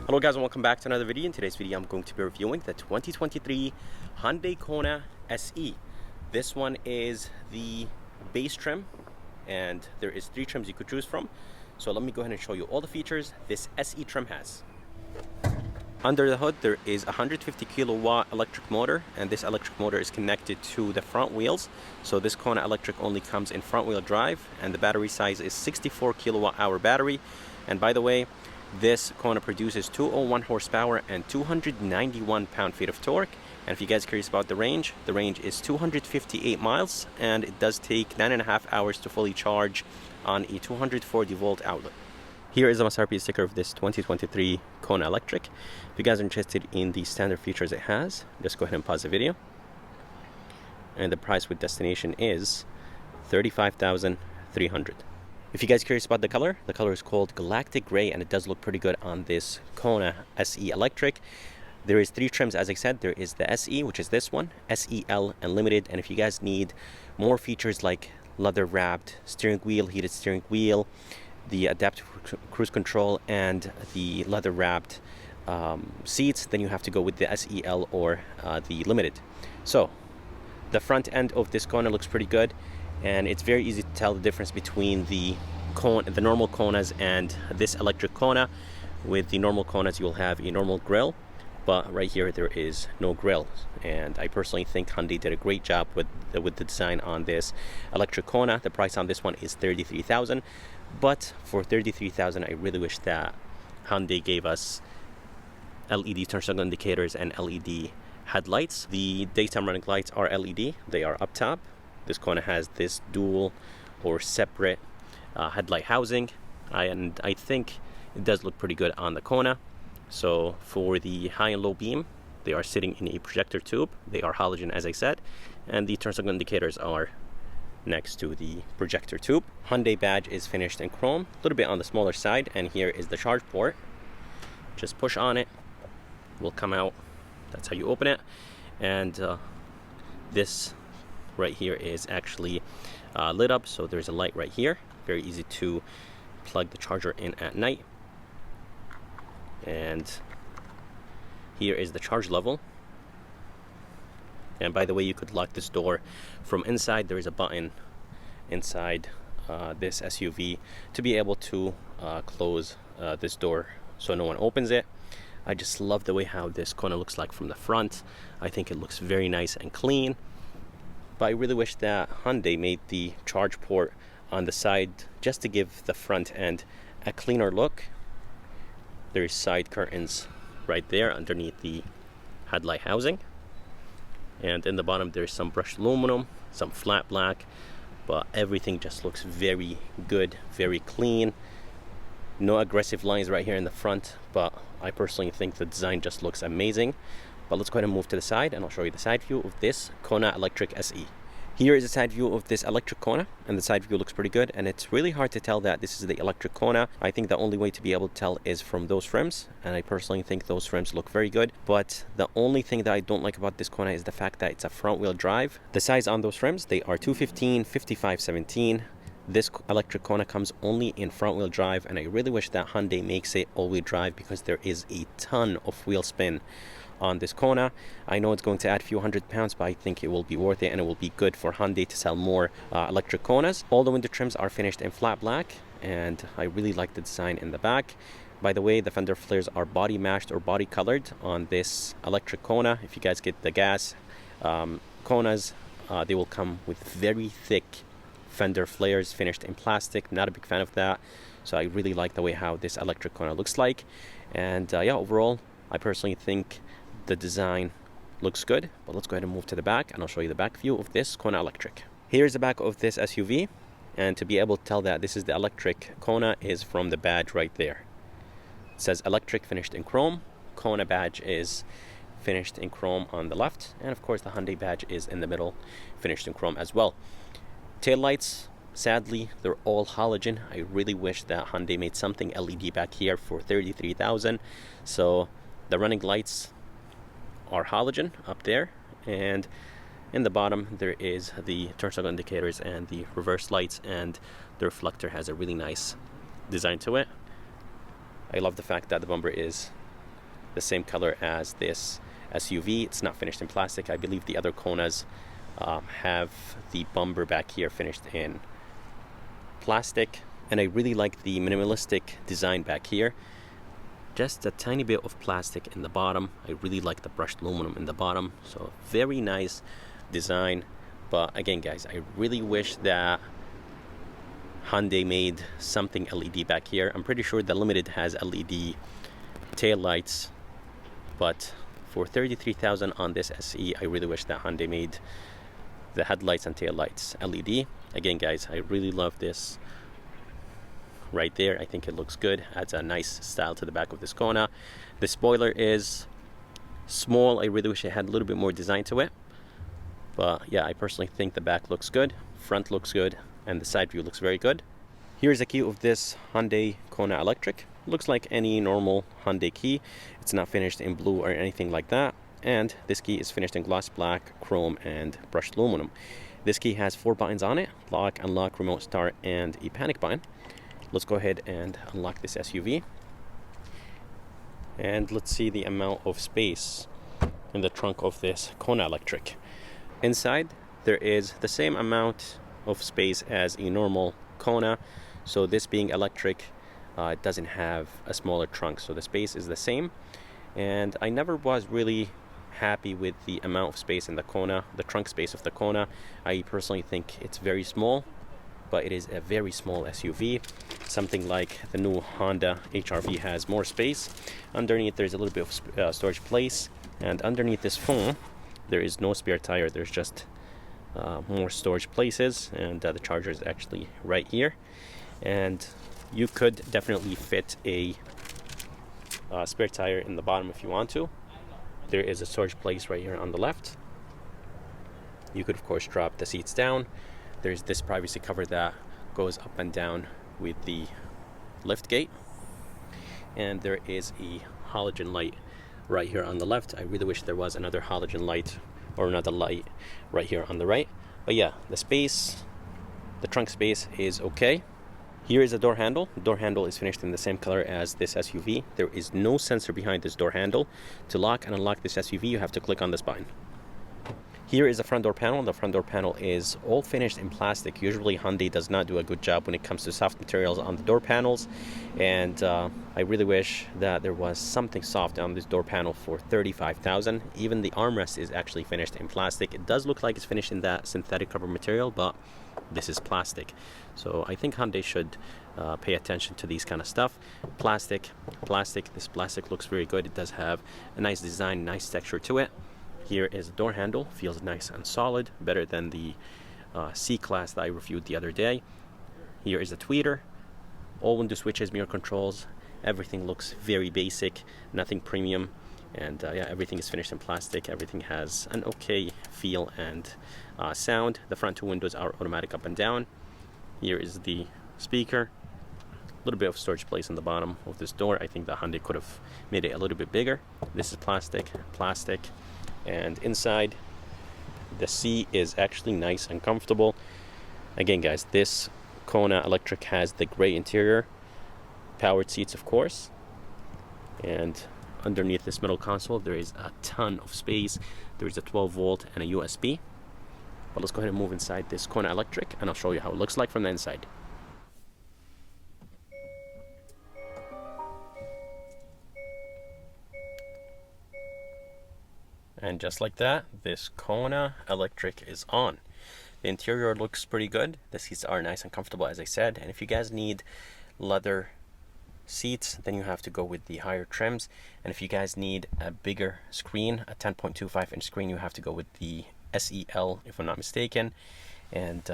Hello guys and welcome back to another video. In today's video I'm going to be reviewing the 2023 Hyundai Kona SE. This one is the base trim and there is 3 trims you could choose from. So let me go ahead and show you all the features this SE trim has. Under the hood there is a 150 kilowatt electric motor, and this electric motor is connected to the front wheels. So this Kona electric only comes in front wheel drive, and the battery size is 64 kilowatt hour battery. And by the way, this Kona produces 201 horsepower and 291 pound-feet of torque. And if you guys are curious about the range is 258 miles, and it does take 9.5 hours to fully charge on a 240 volt outlet. Here is a MSRP sticker of this 2023 Kona Electric. If you guys are interested in the standard features it has, just go ahead and pause the video. And the price with destination is $35,300. If you guys are curious about the color is called Galactic Gray, and it does look pretty good on this Kona SE Electric. There is 3 trims, as I said. There is the SE, which is this one, SEL, and Limited. And if you guys need more features like leather wrapped steering wheel, heated steering wheel, the adaptive cruise control, and the leather wrapped seats, then you have to go with the SEL or the Limited. So the front end of this Kona looks pretty good, and it's very easy to tell the difference between the normal Konas and this electric Kona. With the normal Konas you'll have a normal grille, but right here there is no grille, and I personally think Hyundai did a great job with the design on this electric Kona. The price on this one is $33,000, but for $33,000 I really wish that Hyundai gave us LED turn signal indicators and LED headlights. The daytime running lights are LED, they are up top. This Kona has this dual or separate headlight housing, and I think it does look pretty good on the Kona. So for the high and low beam, they are sitting in a projector tube. They are halogen, as I said, and the turn signal indicators are next to the projector tube. Hyundai badge is finished in chrome, a little bit on the smaller side, and here is the charge port. Just push on it, will come out. That's how you open it. And this right here is actually lit up, so there's a light right here. Very easy to plug the charger in at night. And here is the charge level. And by the way, you could lock this door from inside. There is a button inside this SUV to be able to close this door so no one opens it. I just love the way how this Kona looks like from the front. I think it looks very nice and clean. But I really wish that Hyundai made the charge port on the side just to give the front end a cleaner look. There's side curtains right there underneath the headlight housing. And in the bottom there's some brushed aluminum, some flat black, but everything just looks very good, very clean. No aggressive lines right here in the front, but I personally think the design just looks amazing. But let's go ahead and move to the side, and I'll show you the side view of this Kona Electric SE. Here is a side view of this electric Kona, and the side view looks pretty good, and it's really hard to tell that this is the electric Kona. I think the only way to be able to tell is from those rims, and I personally think those rims look very good. But the only thing that I don't like about this Kona is the fact that it's a front wheel drive. The size on those rims, they are 215, 55, 17. This electric Kona comes only in front wheel drive, and I really wish that Hyundai makes it all wheel drive, because there is a ton of wheel spin on this Kona. I know it's going to add a few hundred pounds, but I think it will be worth it, and it will be good for Hyundai to sell more electric Konas. All the window trims are finished in flat black, and I really like the design in the back. By the way, the fender flares are body matched or body colored on this electric Kona. If you guys get the gas Konas, they will come with very thick fender flares finished in plastic. Not a big fan of that, so I really like the way how this electric Kona looks like. And yeah, overall I personally think the design looks good. But let's go ahead and move to the back, and I'll show you the back view of this Kona Electric. Here's the back of this SUV, and to be able to tell that this is the electric Kona is from the badge right there. It says electric, finished in chrome. Kona badge is finished in chrome on the left, and of course the Hyundai badge is in the middle, finished in chrome as well. Tail lights, sadly, they're all halogen. I really wish that Hyundai made something LED back here for $33,000. So the running lights are halogen up there, and in the bottom there is the turn signal indicators and the reverse lights, and the reflector has a really nice design to it. I love the fact that the bumper is the same color as this SUV. It's not finished in plastic. I believe the other Konas have the bumper back here finished in plastic, and I really like the minimalistic design back here. Just a tiny bit of plastic in the bottom. I really like the brushed aluminum in the bottom, so very nice design. But again guys, I really wish that Hyundai made something LED back here. I'm pretty sure the Limited has LED tail lights, but for 33,000 on this SE, I really wish that Hyundai made the headlights and tail lights LED. Again guys, I really love this right there. I think it looks good, adds a nice style to the back of this Kona. The spoiler is small. I really wish it had a little bit more design to it, but yeah, I personally think the back looks good, front looks good, and the side view looks very good. Here's a key of this Hyundai Kona Electric. Looks like any normal Hyundai key. It's not finished in blue or anything like that, and this key is finished in gloss black, chrome, and brushed aluminum. This key has 4 buttons on it: lock, unlock, remote start, and a panic button. Let's go ahead and unlock this SUV, and let's see the amount of space in the trunk of this Kona Electric. Inside there is the same amount of space as a normal Kona, so this being electric, it doesn't have a smaller trunk, so the space is the same. And I never was really happy with the amount of space in the Kona, the trunk space of the Kona. I personally think it's very small, but it is a very small SUV. Something like the new Honda HR-V has more space. Underneath there's a little bit of storage place, and underneath this phone there is no spare tire. There's just more storage places, and the charger is actually right here. And you could definitely fit a spare tire in the bottom if you want to. There is a storage place right here on the left. You could of course drop the seats down. There's this privacy cover that goes up and down with the lift gate, and there is a halogen light right here on the left. I really wish there was another halogen light or another light right here on the right. But yeah, the space, the trunk space is okay. Here is a door handle. The door handle is finished in the same color as this SUV. There is no sensor behind this door handle. To lock and unlock this SUV, you have to click on this button. Here is the front door panel. The front door panel is all finished in plastic. Usually Hyundai does not do a good job when it comes to soft materials on the door panels, and I really wish that there was something soft on this door panel for 35,000. Even the armrest is actually finished in plastic. It does look like it's finished in that synthetic rubber material, but this is plastic. So I think Hyundai should pay attention to these kind of stuff. Plastic. This plastic looks very good. It does have a nice design, nice texture to it. Here is the door handle, feels nice and solid, better than the C-Class that I reviewed the other day. Here is the tweeter, all window switches, mirror controls, everything looks very basic, nothing premium, and yeah, everything is finished in plastic. Everything has an okay feel and sound. The front 2 windows are automatic up and down. Here is the speaker, a little bit of storage place in the bottom of this door. I think the Hyundai could have made it a little bit bigger. This is plastic. And inside, the seat is actually nice and comfortable. Again guys, this Kona Electric has the gray interior, powered seats of course, and underneath this middle console there is a ton of space. There is a 12 volt and a USB. But let's go ahead and move inside this Kona Electric, and I'll show you how it looks like from the inside. And just like that, this Kona Electric is on. The interior looks pretty good. The seats are nice and comfortable, as I said. And if you guys need leather seats, then you have to go with the higher trims. And if you guys need a bigger screen, a 10.25 inch screen, you have to go with the SEL, if I'm not mistaken. And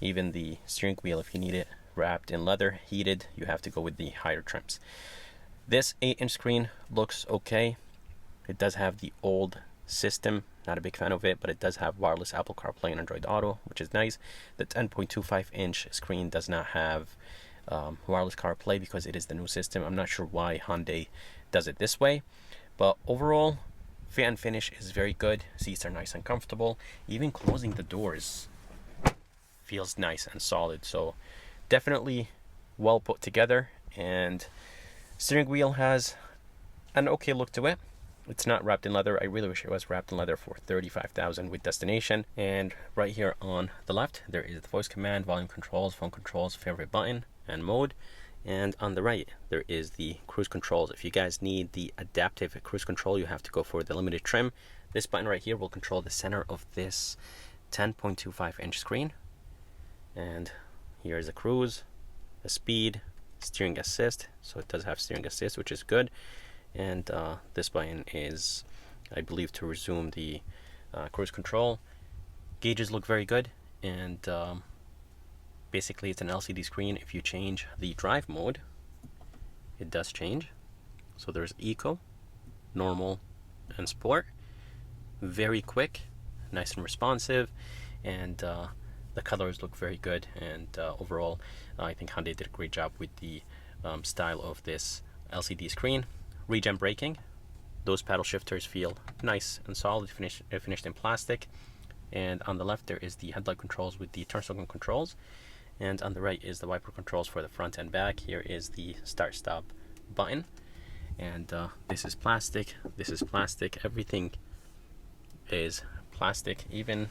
even the steering wheel, if you need it wrapped in leather, heated, you have to go with the higher trims. This 8-inch screen looks okay. It does have the old system, not a big fan of it, but it does have wireless Apple CarPlay and Android Auto, which is nice. The 10.25 inch screen does not have wireless CarPlay because it is the new system. I'm not sure why Hyundai does it this way, but overall, fit and finish is very good. Seats are nice and comfortable. Even closing the doors feels nice and solid. So definitely well put together. And steering wheel has an okay look to it. It's not wrapped in leather. I really wish it was wrapped in leather for $35,000 with destination. And right here on the left, there is the voice command, volume controls, phone controls, favorite button, and mode. And on the right, there is the cruise controls. If you guys need the adaptive cruise control, you have to go for the limited trim. This button right here will control the center of this 10.25-inch screen. And here is the cruise, the speed, steering assist. So it does have steering assist, which is good. And this button is, I believe, to resume the cruise control. Gauges look very good, and basically it's an LCD screen. If you change the drive mode, it does change. So there's Eco, Normal, and Sport. Very quick, nice and responsive, and the colors look very good. And overall, I think Hyundai did a great job with the style of this LCD screen. Regen braking. Those paddle shifters feel nice and solid, finished in plastic. And on the left there is the headlight controls with the turn signal controls. And on the right is the wiper controls for the front and back. Here is the start stop button. And this is plastic, this is plastic, everything is plastic. Even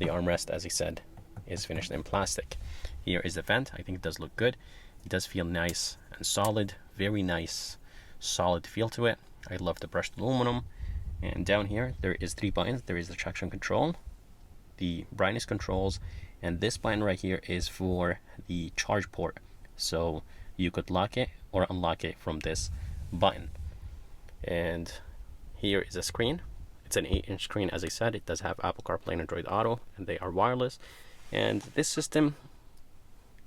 the armrest, as I said, is finished in plastic. Here is the vent. I think it does look good. It does feel nice and solid, very nice solid feel to it. I love the brushed aluminum. And down here there is 3 buttons. There is the traction control, the brightness controls, and this button right here is for the charge port, so you could lock it or unlock it from this button. And here is a screen. It's an 8-inch screen. As I said, it does have Apple CarPlay and Android Auto, and they are wireless. And this system,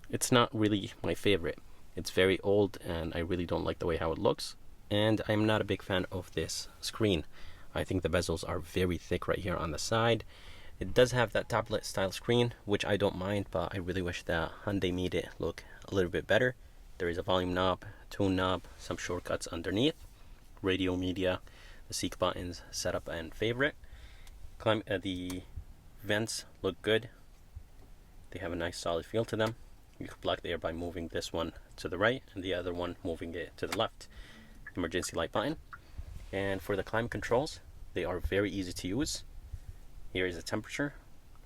it's not really my favorite. It's very old, and I really don't like the way how it looks. And I'm not a big fan of this screen. I think the bezels are very thick right here on the side. It does have that tablet style screen, which I don't mind, but I really wish that Hyundai made it look a little bit better. There is a volume knob, tune knob, some shortcuts underneath, radio, media, the seek buttons, setup, and favorite. The vents look good. They have a nice solid feel to them. You could block the air by moving this one to the right and the other one moving it to the left. Emergency light button. And for the climate controls, they are very easy to use. Here is the temperature,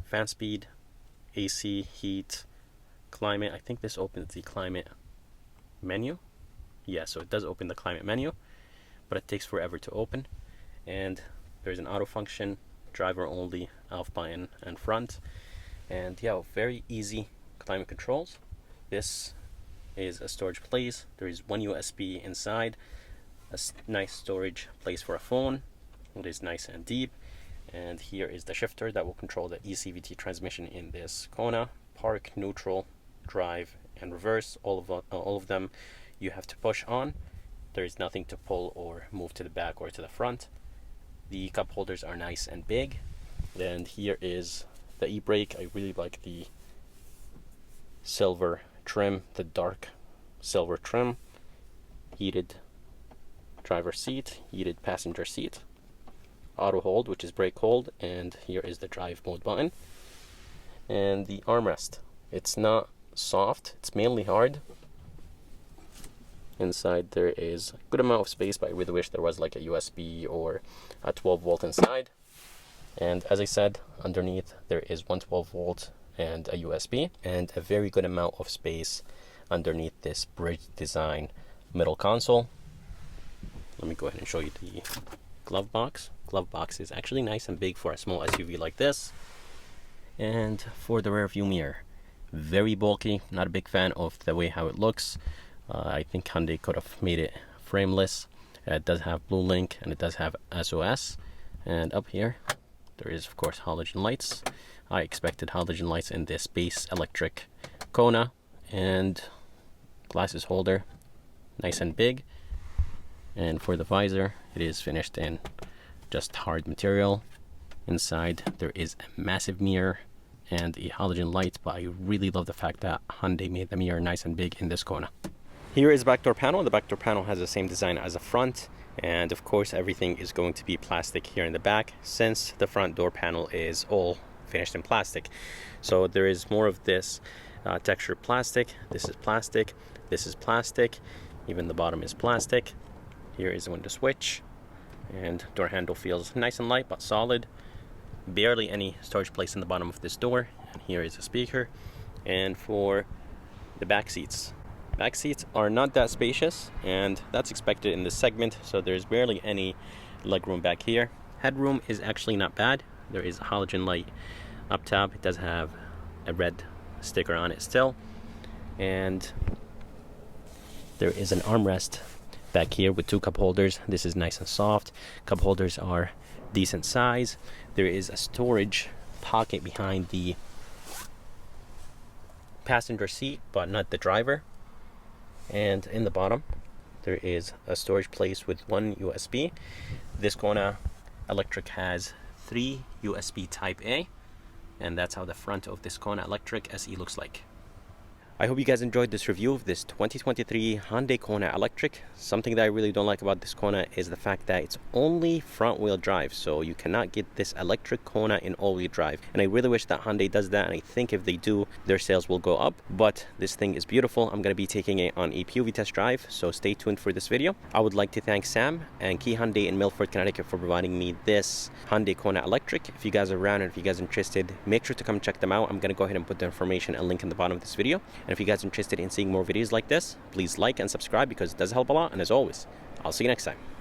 fan speed, AC, heat, climate. I think this opens the climate menu. Yeah, so it does open the climate menu, but it takes forever to open. And there's an auto function, driver only, off button, and front. And yeah, very easy climate controls. This is a storage place. There is one USB inside, a nice storage place for a phone. It is nice and deep. And here is the shifter that will control the ECVT transmission in this Kona. Park, neutral, drive, and reverse. All of them you have to push on. There is nothing to pull or move to the back or to the front. The cup holders are nice and big. And here is the e-brake. I really like the silver trim, the dark silver trim. Heated driver seat, heated passenger seat, auto hold, which is brake hold, and here is the drive mode button. And the armrest, it's not soft, it's mainly hard. Inside there is a good amount of space, but I really wish there was like a USB or a 12 volt inside. And as I said, underneath there is one 12 volt and a USB, and a very good amount of space underneath this bridge design middle console. Let me go ahead and show you the glove box. Glove box is actually nice and big for a small SUV like this. And for the rear view mirror, very bulky. Not a big fan of the way how it looks. I think Hyundai could have made it frameless. It does have Blue Link and it does have SOS. And up here there is of course halogen lights. I expected halogen lights in this base electric Kona. And glasses holder, nice and big. And for the visor, it is finished in just hard material. Inside there is a massive mirror and a halogen light, but I really love the fact that Hyundai made the mirror nice and big in this Kona. Here is the back door panel. The back door panel has the same design as the front, and of course everything is going to be plastic here in the back, since the front door panel is all finished in plastic. So there is more of this textured plastic. This is plastic, this is plastic, even the bottom is plastic. Here is when to switch, and door handle feels nice and light but solid. Barely any storage place in the bottom of this door. And here is a speaker. And for the back seats are not that spacious, and that's expected in this segment, so there's barely any legroom back here. Headroom is actually not bad. There is a halogen light up top. It does have a red sticker on it still, and there is an armrest back here with 2 cup holders. This is nice and soft. Cup holders are decent size. There is a storage pocket behind the passenger seat, but not the driver. And in the bottom, there is a storage place with 1 USB. This Kona Electric has 3 USB Type A, and that's how the front of this Kona Electric SE looks like. I hope you guys enjoyed this review of this 2023 Hyundai Kona Electric. Something that I really don't like about this Kona is the fact that it's only front wheel drive, so you cannot get this electric Kona in all wheel drive. And I really wish that Hyundai does that, and I think if they do, their sales will go up. But this thing is beautiful. I'm going to be taking it on a POV test drive, so stay tuned for this video. I would like to thank Sam and Key Hyundai in Milford, Connecticut for providing me this Hyundai Kona Electric. If you guys are around and if you guys are interested, make sure to come check them out. I'm going to go ahead and put the information and link in the bottom of this video. And if you guys are interested in seeing more videos like this, please like and subscribe because it does help a lot. And as always, I'll see you next time.